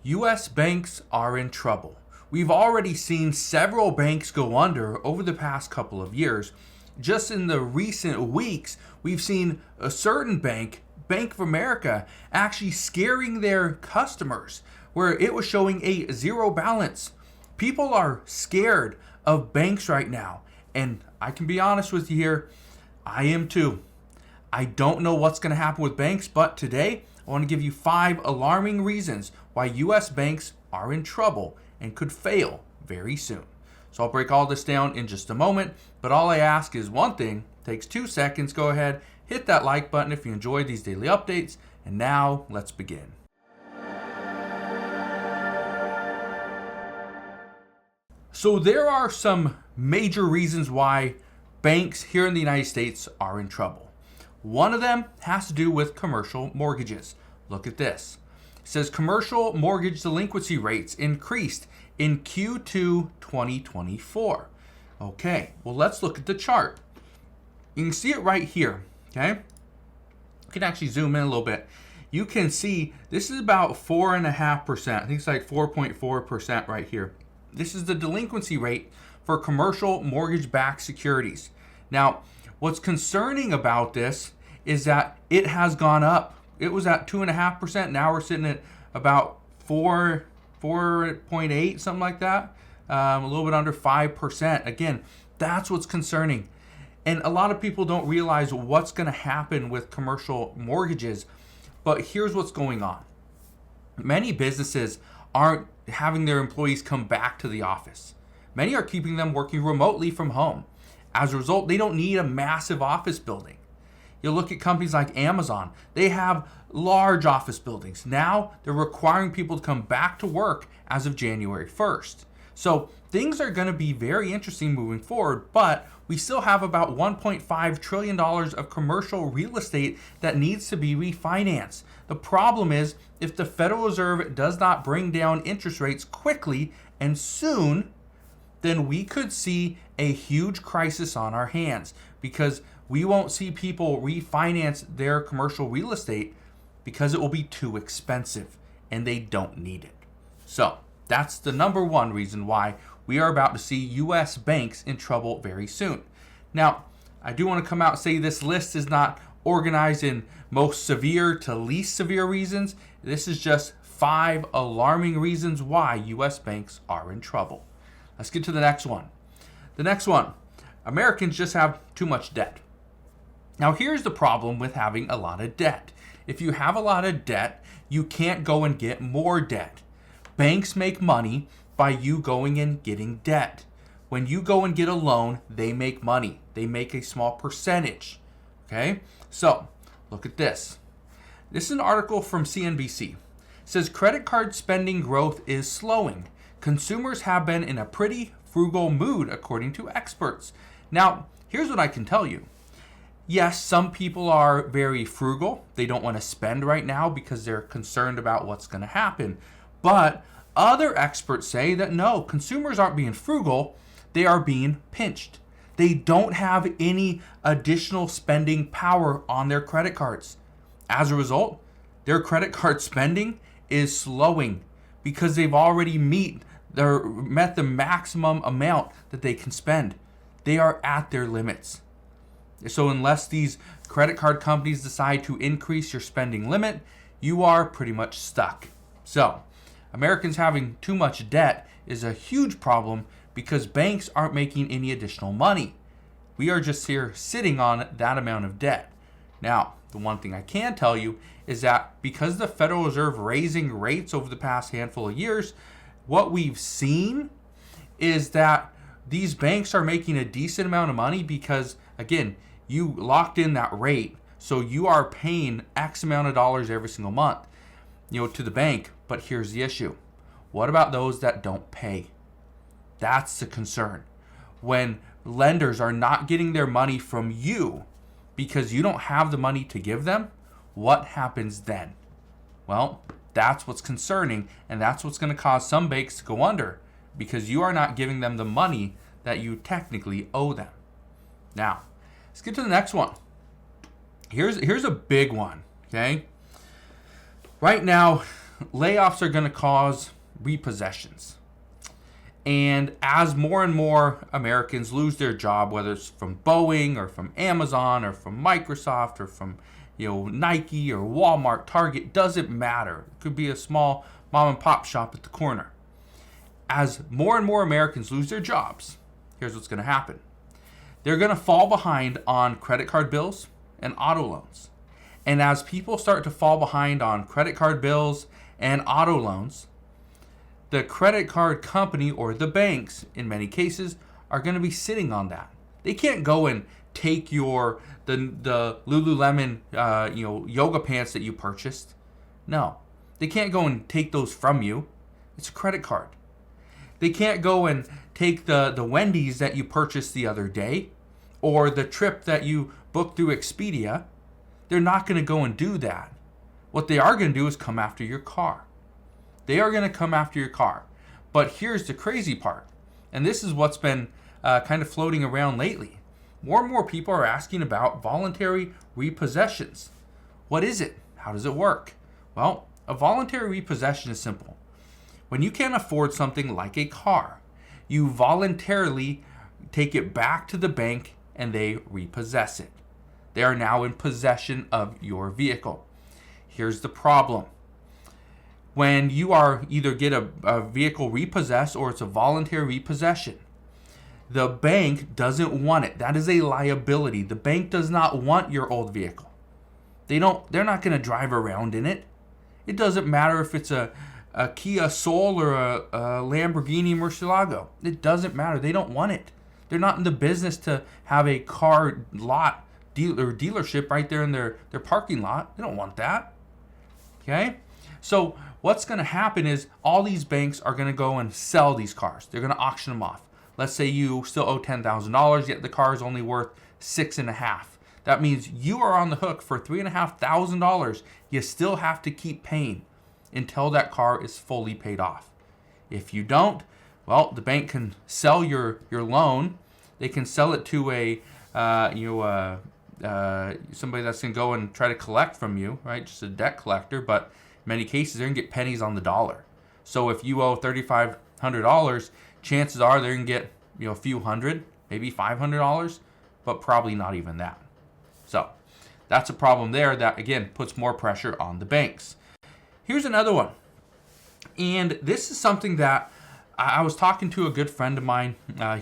U.S. banks are in trouble. We've already seen several banks go under over the past couple of years. Just in the recent weeks, we've seen a certain bank, Bank of America, actually scaring their customers where it was showing a zero balance. People are scared of banks right now. And I can be honest with you here, I am too. I don't know what's going to happen with banks, but today I want to give you 5 alarming reasons why U.S. banks are in trouble and could fail very soon. So I'll break all this down in just a moment, but all I ask is one thing. It takes 2 seconds. Go ahead, hit that like button if you enjoyed these daily updates, and now let's begin. So there are some major reasons why banks here in the United States are in trouble. One of them has to do with commercial mortgages. Look at this. It says commercial mortgage delinquency rates increased in Q2 2024. Okay, well, let's look at the chart. You can see it right here, okay? You can actually zoom in a little bit. You can see this is about 4.5%. I think it's like 4.4% right here. This is the delinquency rate for commercial mortgage-backed securities. Now, what's concerning about this is that it has gone up. It was at 2.5%. Now we're sitting at about 4.8, something like that. A little bit under 5%. Again, that's what's concerning. And a lot of people don't realize what's going to happen with commercial mortgages. But here's what's going on. Many businesses aren't having their employees come back to the office. Many are keeping them working remotely from home. As a result, they don't need a massive office building. You look at companies like Amazon. They have large office buildings. Now they're requiring people to come back to work as of January 1st. So things are going to be very interesting moving forward, but we still have about $1.5 trillion of commercial real estate that needs to be refinanced. The problem is if the Federal Reserve does not bring down interest rates quickly and soon, then we could see a huge crisis on our hands because we won't see people refinance their commercial real estate because it will be too expensive and they don't need it. So that's the number one reason why we are about to see U.S. banks in trouble very soon. Now, I do want to come out and say this list is not organized in most severe to least severe reasons. This is just 5 alarming reasons why U.S. banks are in trouble. Let's get to the next one. The next one, Americans just have too much debt. Now, here's the problem with having a lot of debt. If you have a lot of debt, you can't go and get more debt. Banks make money by you going and getting debt. When you go and get a loan, they make money. They make a small percentage. Okay? So, look at this. This is an article from CNBC. It says credit card spending growth is slowing. Consumers have been in a pretty frugal mood, according to experts. Now, here's what I can tell you. Yes, some people are very frugal. They don't want to spend right now because they're concerned about what's going to happen. But other experts say that no, consumers aren't being frugal. They are being pinched. They don't have any additional spending power on their credit cards. As a result, their credit card spending is slowing because they've already met the maximum amount that they can spend. They are at their limits. So unless these credit card companies decide to increase your spending limit, you are pretty much stuck. So Americans having too much debt is a huge problem because banks aren't making any additional money. We are just here sitting on that amount of debt. Now, the one thing I can tell you is that because the Federal Reserve raising rates over the past handful of years, what we've seen is that these banks are making a decent amount of money because, again, you locked in that rate, so you are paying X amount of dollars every single month, to the bank. But here's the issue. What about those that don't pay? That's the concern. When lenders are not getting their money from you because you don't have the money to give them, what happens then? Well, that's what's concerning, and that's what's going to cause some banks to go under because you are not giving them the money that you technically owe them. Now, let's get to the next one. Here's a big one, okay? Right now, layoffs are going to cause repossessions. And as more and more Americans lose their job, whether it's from Boeing or from Amazon or from Microsoft or from Nike or Walmart, Target, doesn't matter. It could be a small mom and pop shop at the corner. As more and more Americans lose their jobs, here's what's going to happen. They're going to fall behind on credit card bills and auto loans. And as people start to fall behind on credit card bills and auto loans, the credit card company or the banks, in many cases, are going to be sitting on that. They can't go and take the Lululemon yoga pants that you purchased. No, they can't go and take those from you. It's a credit card. They can't go and take the Wendy's that you purchased the other day or the trip that you booked through Expedia. They're not going to go and do that. What they are going to do is come after your car. They are going to come after your car. But here's the crazy part. And this is what's been kind of floating around lately. More and more people are asking about voluntary repossessions. What is it? How does it work? Well, a voluntary repossession is simple. When you can't afford something like a car, you voluntarily take it back to the bank and they repossess it. They are now in possession of your vehicle. Here's the problem. When you are either get a vehicle repossessed or it's a voluntary repossession, the bank doesn't want it. That is a liability. The bank does not want your old vehicle. They're not going to drive around in it. It doesn't matter if it's a Kia Soul or a Lamborghini Murcielago. It doesn't matter. They don't want it. They're not in the business to have a car lot dealership right there in their parking lot. They don't want that. Okay? So what's going to happen is all these banks are going to go and sell these cars. They're going to auction them off. Let's say you still owe $10,000, yet the car is only worth $6,500. That means you are on the hook for $3,500. You still have to keep paying until that car is fully paid off. If you don't, well, the bank can sell your loan. They can sell it to somebody that's going to go and try to collect from you, right? Just a debt collector, but in many cases, they're going to get pennies on the dollar. So if you owe $3,500, chances are they're going to get a few hundred, maybe $500, but probably not even that. So that's a problem there that, again, puts more pressure on the banks. Here's another one. And this is something that I was talking to a good friend of mine.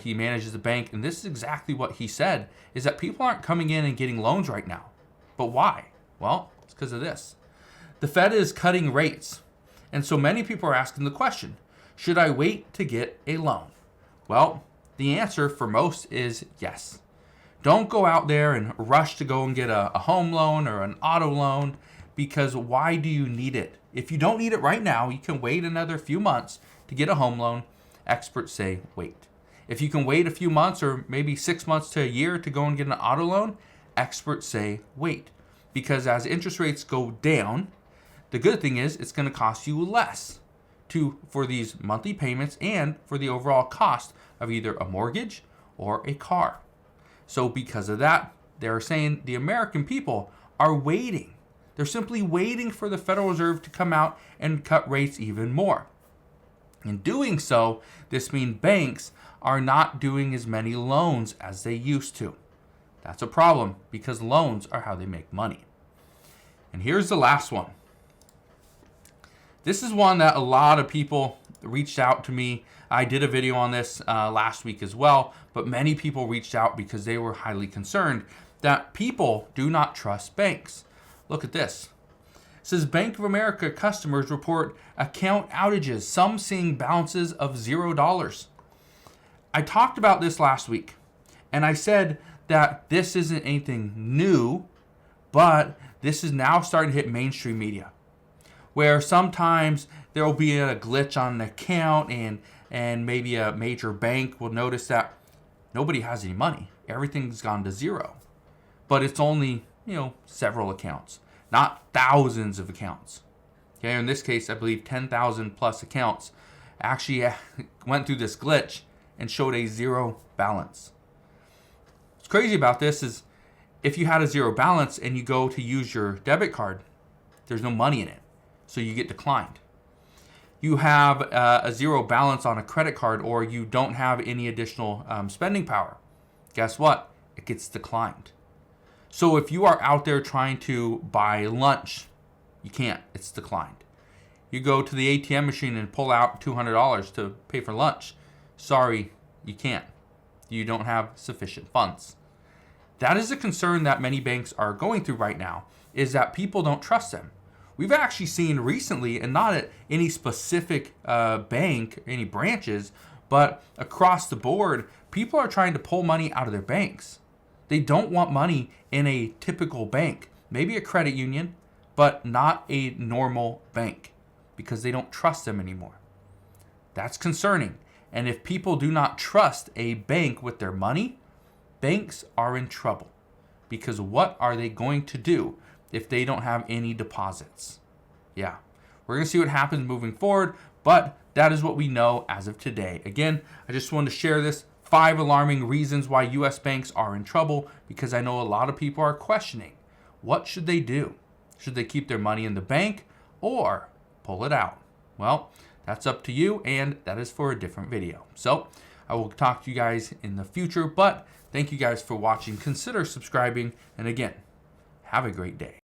He manages a bank, and this is exactly what he said, is that people aren't coming in and getting loans right now. But why? Well, it's because of this. The Fed is cutting rates. And so many people are asking the question, should I wait to get a loan? Well, the answer for most is yes. Don't go out there and rush to go and get a home loan or an auto loan, because why do you need it? If you don't need it right now, you can wait another few months to get a home loan. Experts say wait. If you can wait a few months or maybe 6 months to a year to go and get an auto loan, experts say wait. Because as interest rates go down, the good thing is it's going to cost you less for these monthly payments and for the overall cost of either a mortgage or a car. So because of that, they're saying the American people are waiting. They're simply waiting for the Federal Reserve to come out and cut rates even more. In doing so, this means banks are not doing as many loans as they used to. That's a problem because loans are how they make money. And here's the last one. This is one that a lot of people reached out to me. I did a video on this last week as well, but many people reached out because they were highly concerned that people do not trust banks. Look at this. It says Bank of America customers report account outages, some seeing balances of $0. I talked about this last week, and I said that this isn't anything new, but this is now starting to hit mainstream media, where sometimes there will be a glitch on an account and maybe a major bank will notice that nobody has any money. Everything's gone to zero. But it's only, several accounts, not thousands of accounts. Okay, in this case, I believe 10,000 plus accounts actually went through this glitch and showed a zero balance. What's crazy about this is if you had a zero balance and you go to use your debit card, there's no money in it. So you get declined. you have a zero balance on a credit card, or you don't have any additional spending power, guess what? It gets declined. So if you are out there trying to buy lunch, you can't. It's declined. You go to the ATM machine and pull out $200 to pay for lunch. Sorry, you can't. You don't have sufficient funds. That is a concern that many banks are going through right now, is that people don't trust them. We've actually seen recently, and not at any specific bank, any branches, but across the board, people are trying to pull money out of their banks. They don't want money in a typical bank, maybe a credit union, but not a normal bank, because they don't trust them anymore. That's concerning. And if people do not trust a bank with their money, banks are in trouble. Because what are they going to do if they don't have any deposits? Yeah, we're going to see what happens moving forward, but that is what we know as of today. Again, I just wanted to share this 5 alarming reasons why U.S. banks are in trouble, because I know a lot of people are questioning, what should they do? Should they keep their money in the bank or pull it out? Well, that's up to you, and that is for a different video. So I will talk to you guys in the future, but thank you guys for watching. Consider subscribing, and again, have a great day.